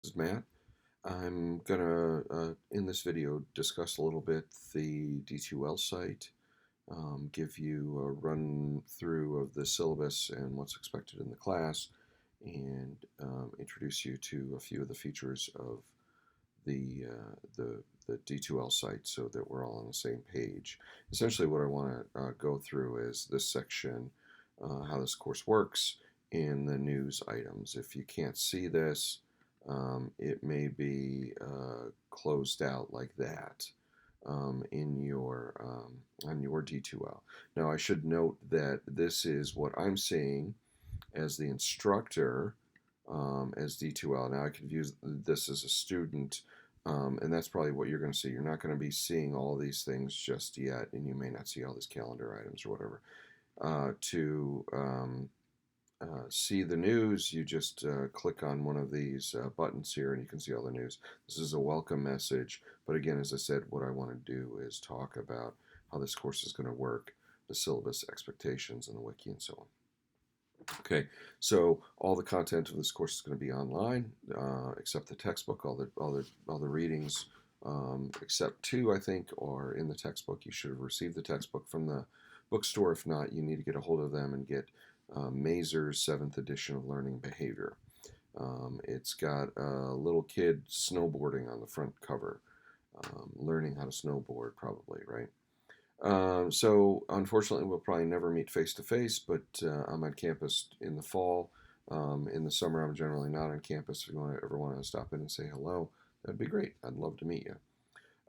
is Matt. I'm gonna, in this video, discuss a little bit the D2L site, give you a run through of the syllabus and what's expected in the class, and introduce you to a few of the features of the, the D2L site so that we're all on the same page. Essentially, what I want to go through is this section, how this course works in the news items. If you can't see this, it may be closed out like that in your on your D2L. Now, I should note that this is what I'm seeing as the instructor as D2L. Now, I could use this as a student, and that's probably what you're going to see. You're not going to be seeing all these things just yet, and you may not see all these calendar items or whatever. To see the news, you just click on one of these buttons here and you can see all the news. This is a welcome message, but again, as I said, what I want to do is talk about how this course is going to work, the syllabus, expectations, and the wiki, and so on. Okay, so all the content of this course is going to be online, except the textbook. All the readings, except two, I think, are in the textbook. You should have received the textbook from the bookstore. If not, you need to get a hold of them and get Mazur's 7th edition of Learning Behavior. It's got a little kid snowboarding on the front cover, learning how to snowboard, probably, right? So unfortunately, we'll probably never meet face to face, but I'm on campus in the fall. In the summer, I'm generally not on campus. If you ever want to stop in and say hello, that'd be great. I'd love to meet you.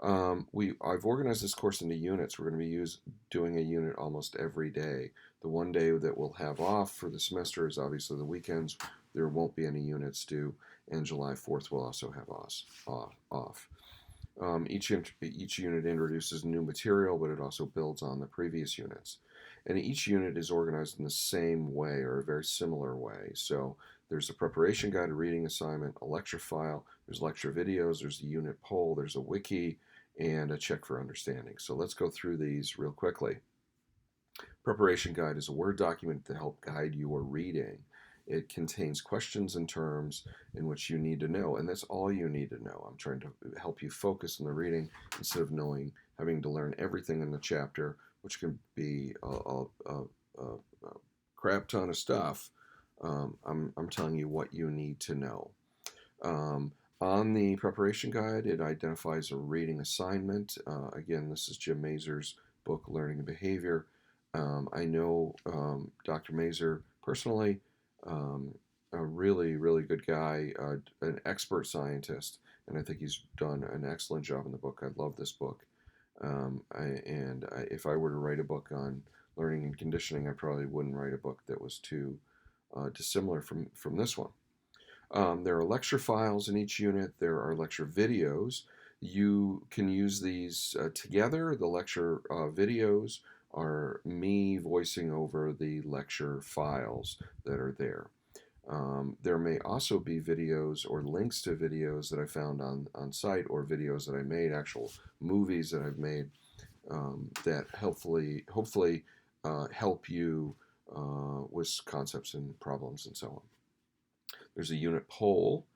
I've organized this course into units. We're going to be doing a unit almost every day. The one day that we'll have off for the semester is obviously the weekends. There won't be any units due, and July 4th we'll also have off. Each unit introduces new material, but it also builds on the previous units. And each unit is organized in the same way or a very similar way. So there's a preparation guide, a reading assignment, a lecture file, there's lecture videos, there's a unit poll, there's a wiki, and a check for understanding. So let's go through these real quickly. Preparation guide is a Word document to help guide your reading. It contains questions and terms in which you need to know, and that's all you need to know. I'm trying to help you focus on the reading instead of having to learn everything in the chapter, which can be a crap ton of stuff. I'm telling you what you need to know. On the preparation guide, it identifies a reading assignment. Again, this is Jim Mazur's book, Learning and Behavior. I know Dr. Mazur personally, a really, really good guy, an expert scientist, and I think he's done an excellent job in the book. I love this book. If I were to write a book on learning and conditioning, I probably wouldn't write a book that was too dissimilar from this one. There are lecture files in each unit. There are lecture videos. You can use these together. The lecture videos are me voicing over the lecture files that are there. There may also be videos or links to videos that I found on site, or videos that I made, actual movies that I've made, that hopefully help you with concepts and problems and so on. There's a unit poll,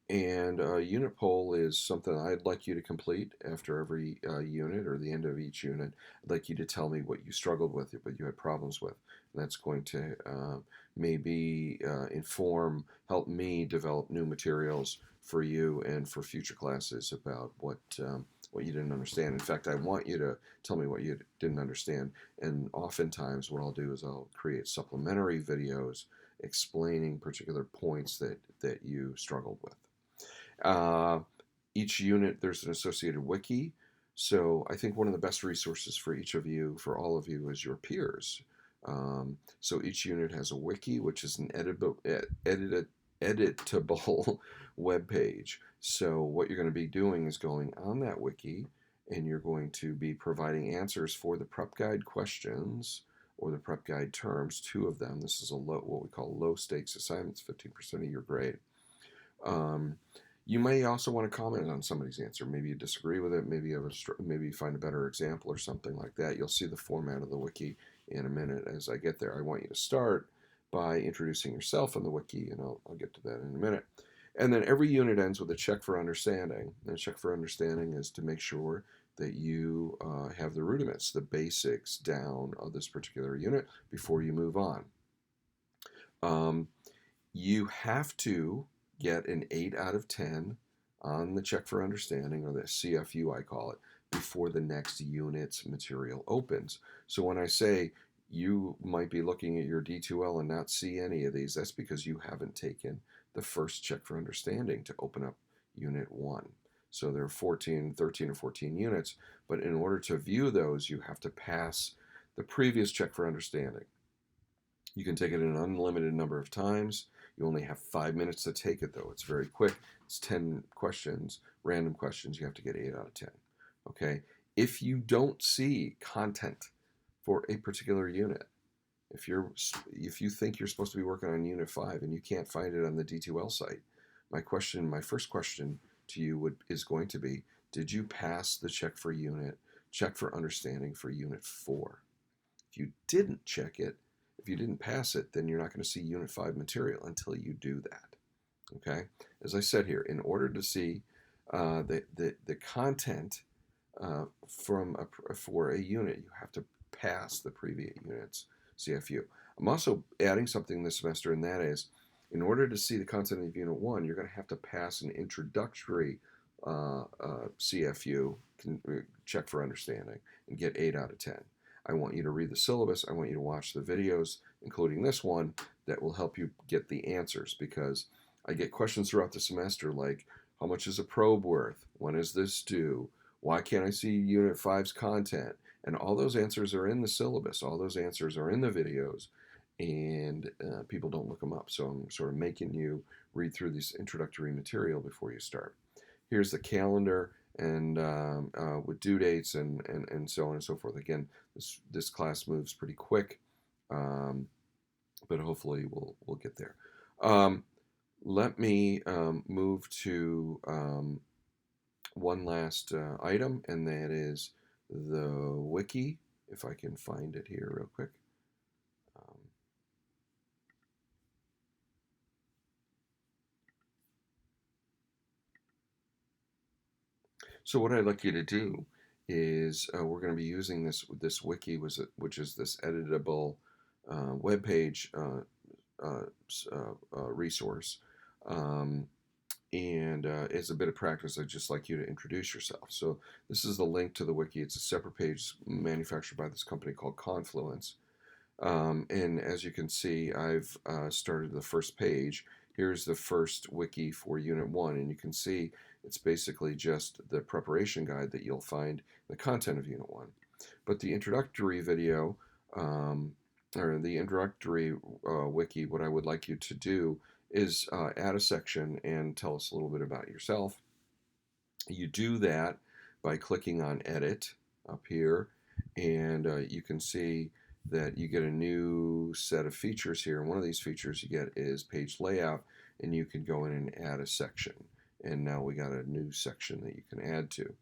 and a unit poll is something I'd like you to complete after every unit or the end of each unit. I'd like you to tell me what you struggled with, what you had problems with. And that's going to maybe help me develop new materials for you and for future classes about what you didn't understand. In fact, I want you to tell me what you didn't understand. And oftentimes what I'll do is I'll create supplementary videos explaining particular points that you struggled with. Each unit, there's an associated wiki. So I think one of the best resources for each of you, for all of you, is your peers. So each unit has a wiki, which is an editable web page. So what you're going to be doing is going on that wiki, and you're going to be providing answers for the prep guide questions or the prep guide terms, 2 of them. This is what we call low stakes assignments, 15% of your grade. You may also want to comment on somebody's answer. Maybe you disagree with it. Maybe you find a better example or something like that. You'll see the format of the wiki in a minute as I get there. I want you to start by introducing yourself on the wiki, and I'll get to that in a minute. And then every unit ends with a check for understanding. And a check for understanding is to make sure that you have the rudiments, the basics down of this particular unit before you move on. Um, you have to get an 8 out of 10 on the check for understanding, or the CFU I call it, before the next unit's material opens. So when I say you might be looking at your D2L and not see any of these, that's because you haven't taken the first check for understanding to open up unit 1. So there are 13 or 14 units, but in order to view those, you have to pass the previous check for understanding. You can take it an unlimited number of times. You only have 5 minutes to take it, though. It's very quick. It's 10 questions, random questions. You have to get 8 out of 10. Okay? If you don't see content for a particular unit, if you think you're supposed to be working on Unit 5 and you can't find it on the D2L site, my first question to you is going to be, did you pass the check for understanding for Unit 4? If you didn't check it, if you didn't pass it, then you're not going to see Unit 5 material until you do that. Okay? As I said here, in order to see the content for a unit, you have to pass the previous unit's CFU. I'm also adding something this semester, and that is, in order to see the content of Unit 1, you're going to have to pass an introductory CFU, check for understanding, and get 8 out of 10. I want you to read the syllabus. I want you to watch the videos, including this one, that will help you get the answers, because I get questions throughout the semester like, how much is a probe worth? When is this due? Why can't I see Unit 5's content? And all those answers are in the syllabus. All those answers are in the videos, and people don't look them up. So I'm sort of making you read through this introductory material before you start. Here's the calendar, and with due dates and so on and so forth. Again, this class moves pretty quick, but hopefully we'll get there. Let me move to one last item, and that is the wiki, if I can find it here real quick. So what I'd like you to do is we're going to be using this wiki, which is this editable web page resource, and it's a bit of practice. I'd just like you to introduce yourself. So this is the link to the wiki. It's a separate page manufactured by this company called Confluence. And as you can see, I've started the first page. Here's the first wiki for Unit 1, and you can see it's basically just the preparation guide that you'll find the content of Unit 1. But the introductory video, or the introductory wiki, what I would like you to do is add a section and tell us a little bit about yourself. You do that by clicking on Edit up here, and you can see that you get a new set of features here. And one of these features you get is page layout, and you can go in and add a section. And now we got a new section that you can add to.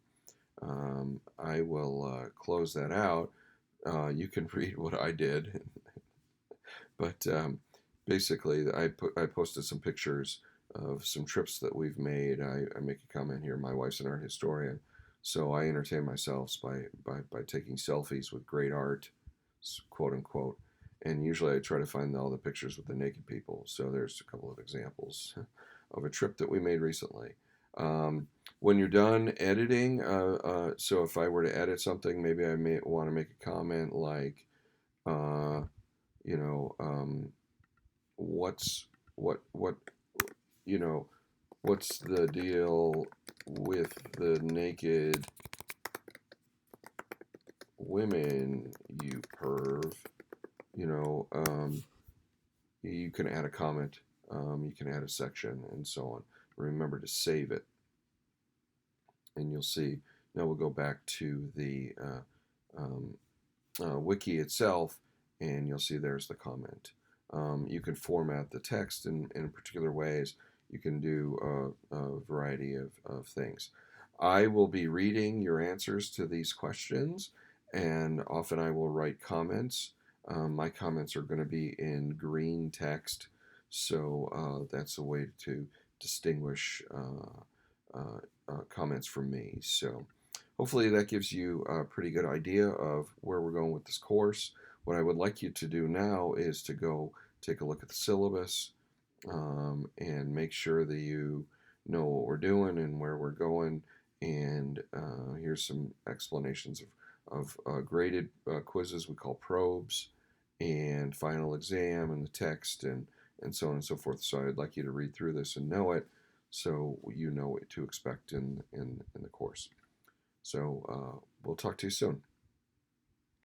I will close that out. You can read what I did, but basically I posted some pictures of some trips that we've made. I make a comment here. My wife's an art historian, so I entertain myself by taking selfies with great art, quote unquote. And usually I try to find all the pictures with the naked people. So there's a couple of examples of a trip that we made recently. When you're done editing, so if I were to edit something, maybe I may want to make a comment like, you know, what's the deal with the naked women, you perv? You can add a comment, you can add a section, and so on. Remember to save it, and you'll see. Now we'll go back to the wiki itself, and you'll see there's the comment. You can format the text in particular ways. You can do a variety of things. I will be reading your answers to these questions, and often I will write comments. My comments are going to be in green text, so that's a way to distinguish comments from me. So hopefully that gives you a pretty good idea of where we're going with this course. What I would like you to do now is to go take a look at the syllabus, and make sure that you know what we're doing and where we're going. And here's some explanations of graded quizzes we call probes, and final exam, and the text, and so on and so forth. So I'd like you to read through this and know it, so you know what to expect in the course. So we'll talk to you soon.